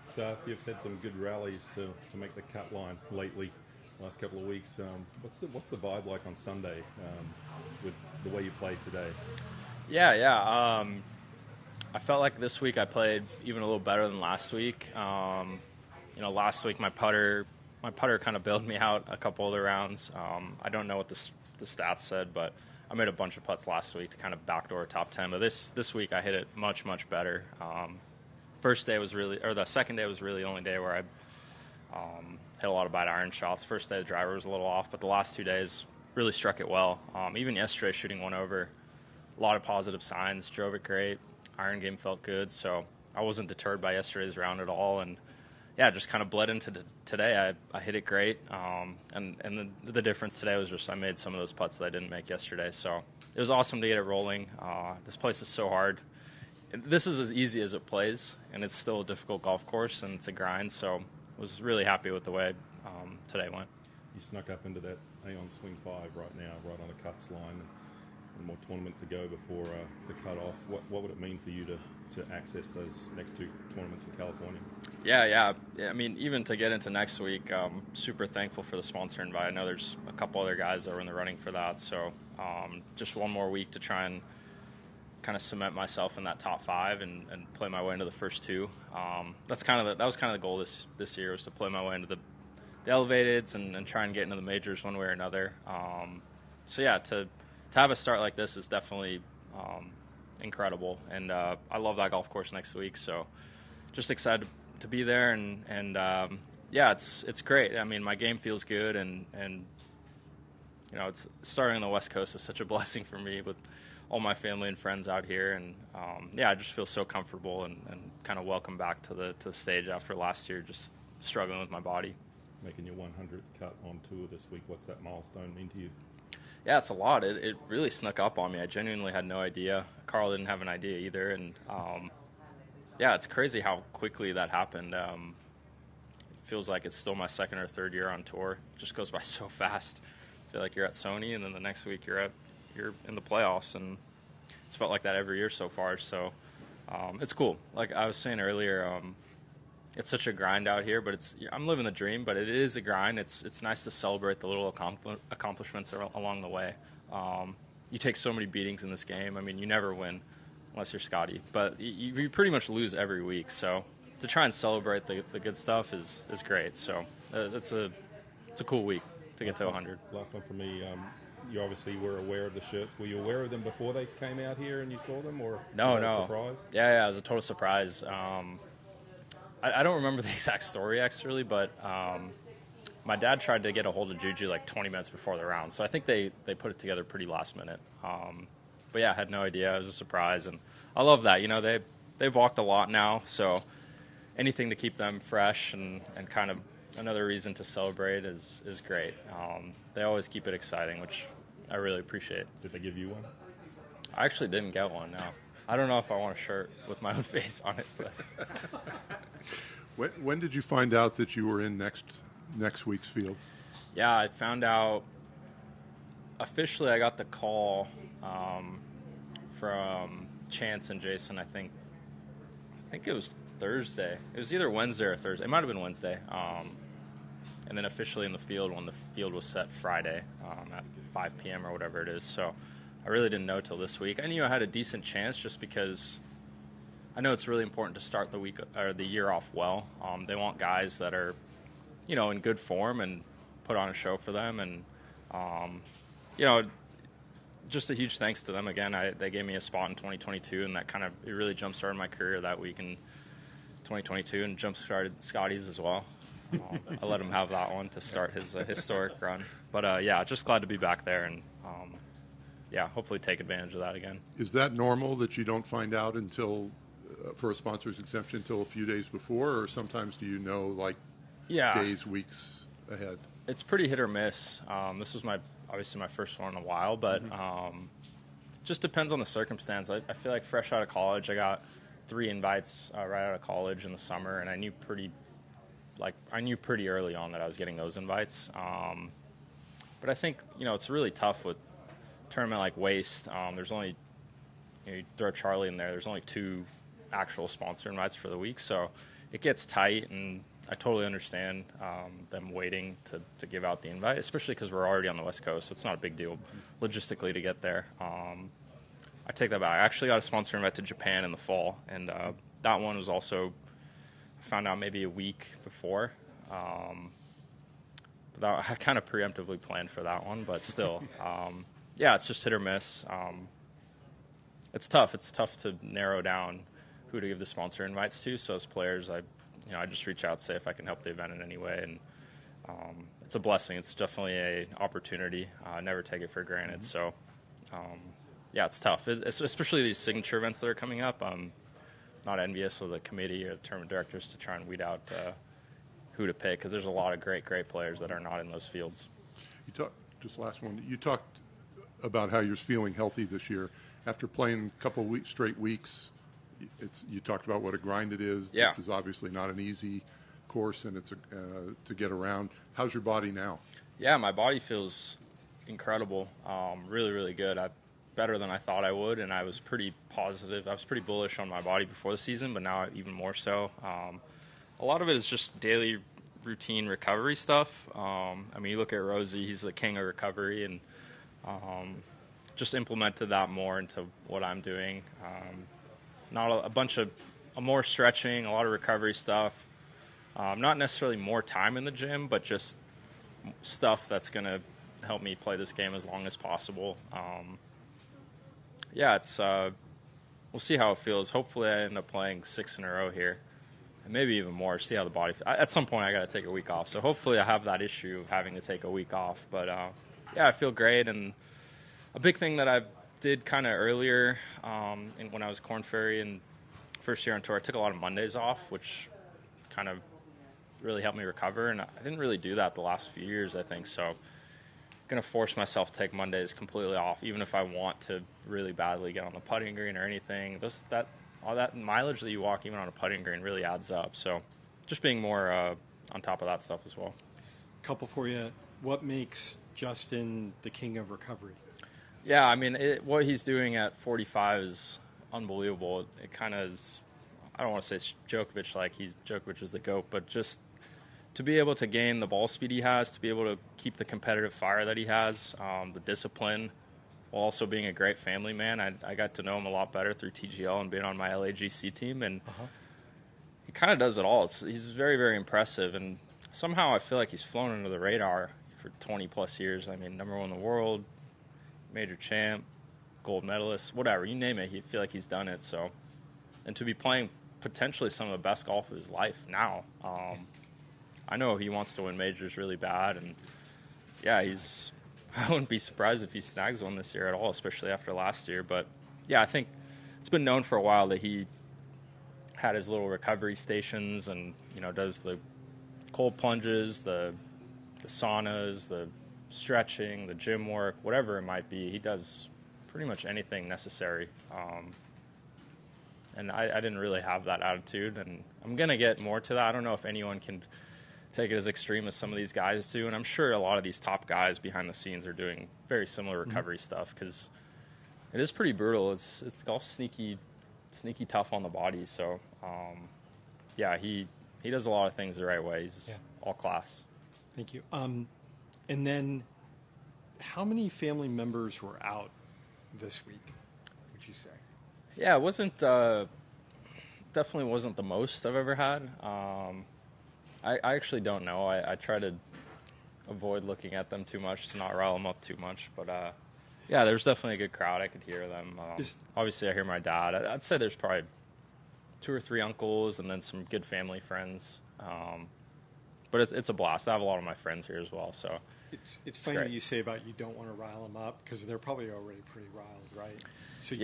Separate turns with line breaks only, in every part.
Sahith, you've had some good rallies to make the cut line lately, last couple of weeks. What's the vibe like on Sunday with the way you played today?
Yeah. I felt like this week I played even a little better than last week. Last week my putter kind of bailed me out a couple other rounds. I don't know what the stats said, but I made a bunch of putts last week to kind of backdoor top 10. But this week I hit it much better. The second day was really the only day where I hit a lot of bad iron shots. First day the driver was a little off, but the last 2 days really struck it well. Even yesterday shooting one over, a lot of positive signs, drove it great. Iron game felt good, so I wasn't deterred by yesterday's round at all. And yeah, just kind of bled into today. I hit it great, and the difference today was just I made some of those putts that I didn't make yesterday. So it was awesome to get it rolling. This place is so hard. This is as easy as it plays, and it's still a difficult golf course, and it's a grind. So I was really happy with the way today went.
You snuck up into that Aon Swing 5 right now, right on the cuts line. One more tournament to go before the cut-off. What would it mean for you to access those next two tournaments in California?
Yeah. I mean, even to get into next week, super thankful for the sponsor invite. I know there's a couple other guys that were in the running for that. So just one more week to try and kind of cement myself in that top 5 and play my way into the first 2. That was kind of the goal this year, was to play my way into the elevateds and try and get into the majors one way or another. So yeah, to have a start like this is definitely incredible, and I love that golf course next week. So just excited to be there, and yeah, it's great. I mean, my game feels good, and it's starting on the West Coast is such a blessing for me with all my family and friends out here, and yeah, I just feel so comfortable and kind of welcome back to the stage after last year just struggling with my body.
Making your 100th cut on tour this week, what's that milestone mean to you?
Yeah, it's a lot. It really snuck up on me. I genuinely had no idea. Carl didn't have an idea either, and yeah, it's crazy how quickly that happened. It feels like it's still my second or third year on tour. It just goes by so fast. I feel like you're at Sony, and then the next week you're in the playoffs, and it's felt like that every year so far. So it's cool. Like I was saying earlier, it's such a grind out here, but I'm living the dream. But it is a grind. It's nice to celebrate the little accomplishments along the way. You take so many beatings in this game. I mean, you never win unless you're Scotty, but you pretty much lose every week. So to try and celebrate the good stuff is great. So it's a cool week to get to 100.
Last one for me. You obviously were aware of the shirts. Were you aware of them before they came out here and you saw them, or
no,
was that a surprise?
Yeah, it was a total surprise. I don't remember the exact story actually, but my dad tried to get a hold of Juju like 20 minutes before the round, so I think they put it together pretty last minute. But yeah, I had no idea. It was a surprise, and I love that. They've walked a lot now, so anything to keep them fresh and kind of another reason to celebrate is great. They always keep it exciting, which I really appreciate.
Did they give you one?
I actually didn't get one, no. I don't know if I want a shirt with my own face on it.
But when did you find out that you were in next week's field?
Yeah, I found out officially. I got the call from Chance and Jason. I think it was Thursday. It was either Wednesday or Thursday. It might have been Wednesday. And then officially in the field when the field was set Friday at 5 p.m. or whatever it is. So I really didn't know till this week. I knew I had a decent chance just because I know it's really important to start the week or the year off well. They want guys that are, in good form and put on a show for them. And, just a huge thanks to them. Again, they gave me a spot in 2022, and that it really jump-started my career that week in 2022 and jump-started Scotty's as well. I let him have that one to start his historic run. But, yeah, just glad to be back there and, yeah, hopefully take advantage of that again.
Is that normal that you don't find out until for a sponsor's exemption until a few days before, or sometimes do you know days, weeks ahead?
It's pretty hit or miss. This was obviously my first one in a while, but just depends on the circumstance. I feel like fresh out of college, I got 3 invites right out of college in the summer, and I knew pretty early on that I was getting those invites. But I think it's really tough with a tournament like Waste. There's only you throw Charlie in there. There's only 2 actual sponsor invites for the week, so it gets tight, and I totally understand them waiting to give out the invite, especially because we're already on the West Coast, so it's not a big deal logistically to get there. I take that back. I actually got a sponsor invite to Japan in the fall, and that one was also found out maybe a week before. But I kind of preemptively planned for that one, but still, yeah, it's just hit or miss. It's tough. It's tough to narrow down who to give the sponsor invites to. So as players, I just reach out, say if I can help the event in any way, and it's a blessing. It's definitely an opportunity. I never take it for granted. So, yeah, it's tough. It's especially these signature events that are coming up. I'm not envious of the committee or tournament directors to try and weed out who to pick, because there's a lot of great players that are not in those fields.
Just last one. You talked about how you're feeling healthy this year after playing a couple of straight weeks. You talked about what a grind it is.
Yeah.
This is obviously not an easy course, and it's to get around. How's your body now?
Yeah, my body feels incredible. Really, really good. Better than I thought I would, and I was pretty positive. I was pretty bullish on my body before the season, but now even more so. A lot of it is just daily routine recovery stuff. I mean, you look at Rosie, he's the king of recovery, and just implemented that more into what I'm doing. Not a bunch of more stretching, a lot of recovery stuff. Not necessarily more time in the gym, but just stuff that's going to help me play this game as long as possible. Yeah, it's we'll see how it feels. Hopefully I end up playing 6 in a row here, and maybe even more. See how the body feels. At some point I got to take a week off, so hopefully I have that issue of having to take a week off. But yeah, I feel great. And a big thing that I did kind of earlier when I was Korn Ferry and first year on tour, I took a lot of Mondays off, which kind of really helped me recover, and I didn't really do that the last few years, I think. So going to force myself to take Mondays completely off, even if I want to really badly get on the putting green or anything. All that mileage that you walk even on a putting green really adds up. So just being more on top of that stuff as well.
Couple for you. What makes Justin the king of recovery?
Yeah, I mean, what he's doing at 45 is unbelievable. It kind of is, I don't want to say it's Djokovic, like Djokovic is the GOAT, but just to be able to gain the ball speed he has, to be able to keep the competitive fire that he has, the discipline, while also being a great family man. I got to know him a lot better through TGL and being on my LAGC team, and he kind of does it all. He's very, very impressive, and somehow I feel like he's flown under the radar for 20-plus years. I mean, #1 in the world, major champ, gold medalist, whatever, you name it, you feel like he's done it. So, and to be playing potentially some of the best golf of his life now, I know he wants to win majors really bad, and yeah, I wouldn't be surprised if he snags one this year at all, especially after last year. But yeah, I think it's been known for a while that he had his little recovery stations, and does the cold plunges, the saunas, the stretching, the gym work, whatever it might be. He does pretty much anything necessary. And I didn't really have that attitude, and I'm going to get more to that. I don't know if anyone can take it as extreme as some of these guys do, and I'm sure a lot of these top guys behind the scenes are doing very similar recovery stuff, because it is pretty brutal. It's golf sneaky tough on the body. So yeah, he does a lot of things the right way. He's all class.
Thank you. And then how many family members were out this week, would you say?
Yeah, it wasn't definitely wasn't the most I've ever had. I actually don't know. I try to avoid looking at them too much to not rile them up too much. But yeah, there's definitely a good crowd. I could hear them. Obviously, I hear my dad. I'd say there's probably 2 or 3 uncles, and then some good family friends. But it's a blast. I have a lot of my friends here as well. So
it's funny that you say about you don't want to rile them up, because they're probably already pretty riled, right? So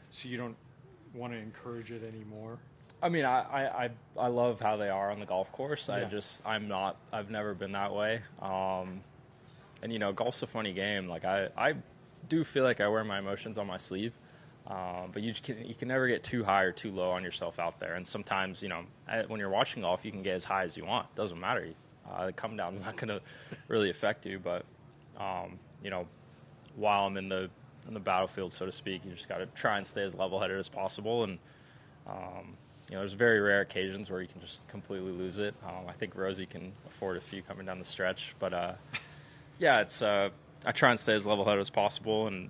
So you don't want to encourage it anymore?
I mean, I love how they are on the golf course. I've never been that way. And golf's a funny game. Like I do feel like I wear my emotions on my sleeve. But you can never get too high or too low on yourself out there. And sometimes, when you're watching golf, you can get as high as you want. It doesn't matter. The come down is not going to really affect you. But, while I'm in the battlefield, so to speak, you just got to try and stay as level-headed as possible. And, there's very rare occasions where you can just completely lose it. I think Rosie can afford a few coming down the stretch, but yeah, it's I try and stay as level-headed as possible, and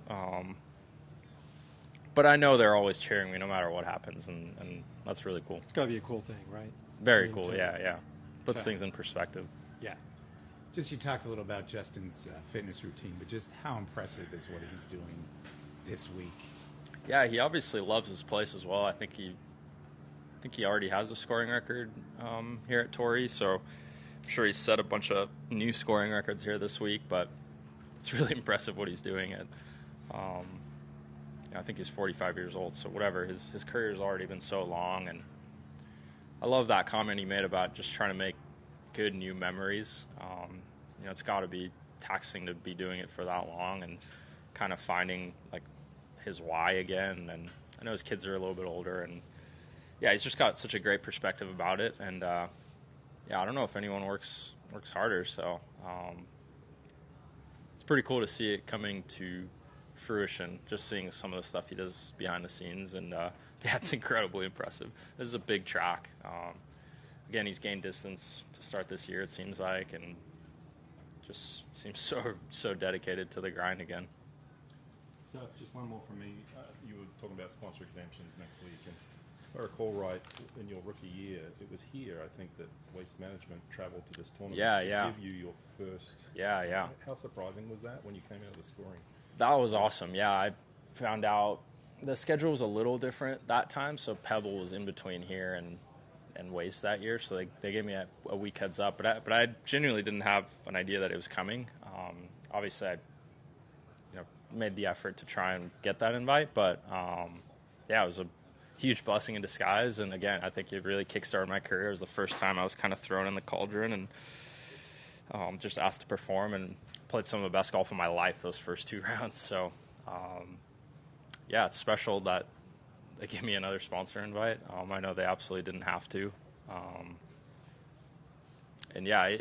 but I know they're always cheering me no matter what happens, and that's really cool.
It's got to be a cool thing, right?
Very cool, yeah. Puts things in perspective.
Yeah.
Just you talked a little about Justin's fitness routine, but just how impressive is what he's doing this week?
Yeah, he obviously loves his place as well. I think he already has a scoring record here at Torrey, so I'm sure he's set a bunch of new scoring records here this week, but it's really impressive what he's doing. I think he's 45 years old, so whatever. His career's already been so long, and I love that comment he made about just trying to make good new memories. It's got to be taxing to be doing it for that long and kind of finding like his why again. And I know his kids are a little bit older, and yeah, he's just got such a great perspective about it. And I don't know if anyone works harder. So it's pretty cool to see it coming to fruition. Just seeing some of the stuff he does behind the scenes, and it's incredibly impressive. This is a big track. Again, he's gained distance to start this year, it seems like, and just seems so dedicated to the grind again.
So just one more from me. You were talking about sponsor exemptions next week, and if I recall right, in your rookie year, it was here, I think, that Waste Management travelled to this tournament to give you your first.
Yeah.
How surprising was that when you came out of the scoring?
That was awesome. Yeah, I found out the schedule was a little different that time, so Pebble was in between here and Waste that year, so they gave me a week heads up. But I genuinely didn't have an idea that it was coming. Obviously, I made the effort to try and get that invite, but it was a huge blessing in disguise. And again, I think it really kickstarted my career. It was the first time I was kind of thrown in the cauldron and just asked to perform, and played some of the best golf of my life those first 2 rounds. So it's special that they gave me another sponsor invite. I know they absolutely didn't have to.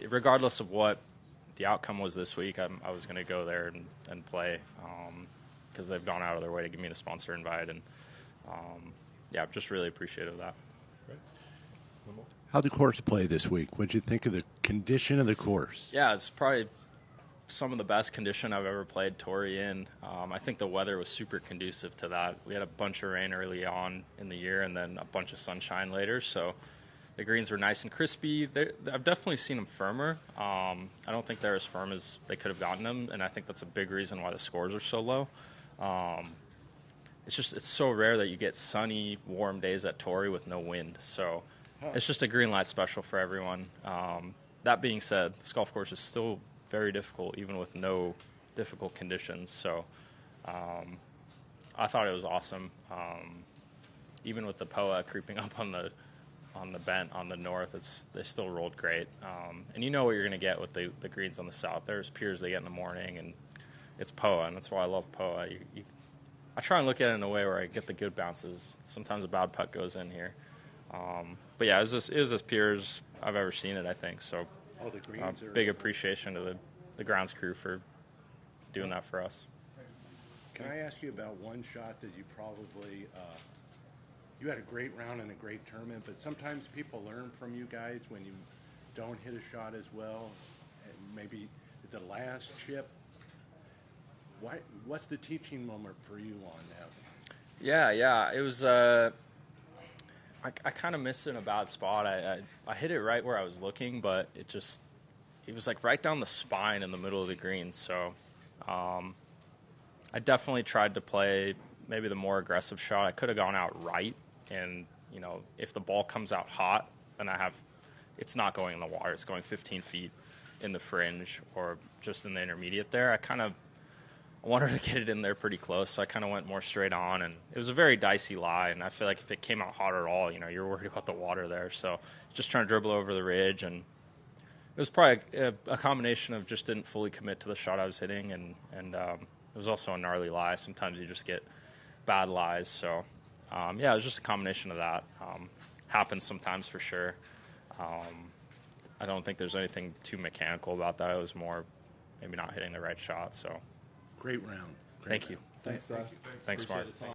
Regardless of what the outcome was this week, I was going to go there and play because they've gone out of their way to give me the sponsor invite. And, I'm just really appreciative of that.
Great. One more.
How'd the course play this week? What'd you think of the condition of the course?
Yeah, it's probably some of the best condition I've ever played Torrey in. I think the weather was super conducive to that. We had a bunch of rain early on in the year and then a bunch of sunshine later, so the greens were nice and crispy. I've definitely seen them firmer. I don't think they're as firm as they could have gotten them, and I think that's a big reason why the scores are so low. It's so rare that you get sunny, warm days at Torrey with no wind, so it's just a green light special for everyone. That being said, this golf course is still very difficult, even with no difficult conditions. So I thought it was awesome. Even with the POA creeping up on the bent on the north, they still rolled great. And you know what you're going to get with the greens on the south. There's piers they get in the morning, and it's POA, and that's why I love POA. I try and look at it in a way where I get the good bounces. Sometimes a bad putt goes in here. But yeah, it was as pure as I've ever seen it, I think. So big appreciation to the grounds crew for doing that for us.
Can I ask you about one shot that you probably you had a great round and a great tournament, but sometimes people learn from you guys when you don't hit a shot as well, and maybe the last chip. What's the teaching moment for you on that? Yeah, it was. I kind of missed it in a bad spot. I hit it right where I was looking, but it was like right down the spine in the middle of the green. So I definitely tried to play maybe the more aggressive shot. I could have gone out right, and if the ball comes out hot, then it's not going in the water. It's going 15 feet in the fringe or just in the intermediate there. I wanted to get it in there pretty close, so I kind of went more straight on, and it was a very dicey lie, and I feel like if it came out hot at all, you're worried about the water there. So just trying to dribble over the ridge, and it was probably a combination of just didn't fully commit to the shot I was hitting, and it was also a gnarly lie. Sometimes you just get bad lies, so it was just a combination of that. Happens sometimes for sure. I don't think there's anything too mechanical about that. It was more maybe not hitting the right shot, so. Great round.
Thank you.
Thanks,
Thanks, Mark.